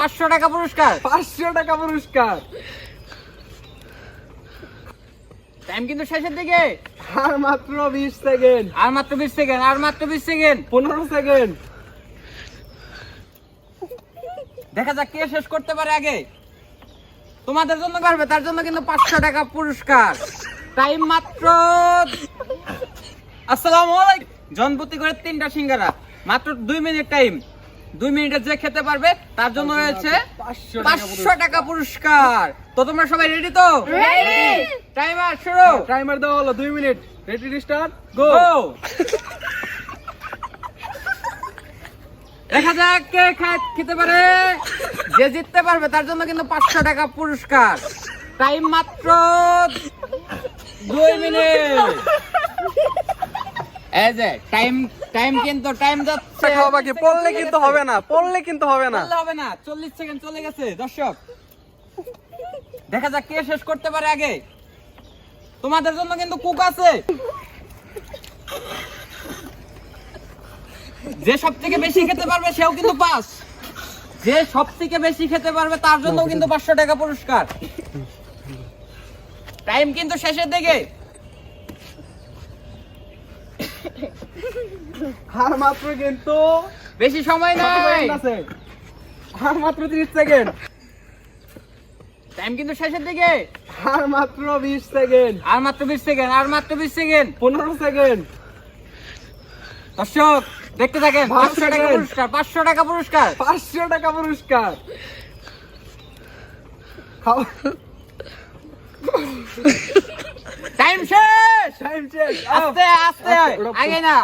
500 টাকা পুরস্কার। 500 টাকা পুরস্কার। টাইম কিন্তু শেষের দিকে। আর মাত্র 20 সেকেন্ড। আর মাত্র 20 সেকেন্ড। আর মাত্র 20 সেকেন্ড। 15 সেকেন্ড। দেখা যাক কে শেষ করতে পারে আগে। তোমাদের জন্য পারবে, তার জন্য কিন্তু 500 টাকা পুরস্কার। টাইম মাত্র। আসসালামু আলাইকুম। জনপ্রতি করে 3টা সিঙ্গারা, মাত্র 2 মিনিট টাইম। 2 মিনিটে যে খেতে পারবে তার জন্য রয়েছে 500 টাকা পুরস্কার। তো তোমরা সবাই রেডি তো? রেডি। টাইমার শুরু। টাইমার দেওয়া হলো 2 মিনিট। রেডি স্টার্ট গো। দেখা যাক কে খেতে পারে। যে জিততে পারবে তার জন্য কিন্তু 500 টাকা পুরস্কার। টাইম মাত্র 2 মিনিট। এই যে টাইম কিন্তু টাইম যাচ্ছে। খাওয়া বাকি, পড়লে কিন্তু হবে না, পড়লে কিন্তু হবে না। বললে হবে না। 40 সেকেন্ড চলে গেছে দর্শক। দেখা যাক কে শেষ করতে পারে আগে। তোমাদের জন্য কিন্তু কুক আছে। যে সবথেকে বেশি খেতে পারবে সেও কিন্তু পাস। যে সবথেকে বেশি খেতে পারবে তার জন্যও কিন্তু 500 টাকা পুরস্কার। টাইম কিন্তু শেষের দিকে। আর মাত্র কিন্তু বেশি সময় নাই। আর মাত্র 30 সেকেন্ড। টাইম কিন্তু শেষের দিকে। আর মাত্র 20 সেকেন্ড। আর মাত্র 20 সেকেন্ড। আর মাত্র 20 সেকেন্ড। 15 সেকেন্ড। দর্শক দেখতে থাকেন। 500 টাকা সেকেন্ড। পুরস্কার। 500 টাকা পুরস্কার। 500 টাকা পুরস্কার। খাও। টাইম শেষ। টাইম শেষ। আস্তে আস্তে আগে না।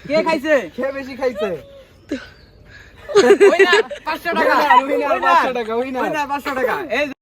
কে খাইছে? কে বেশি খাইছে? ওই না 500 টাকা। উইনার 500 টাকা, উইনার। ওই না 500 টাকা। এই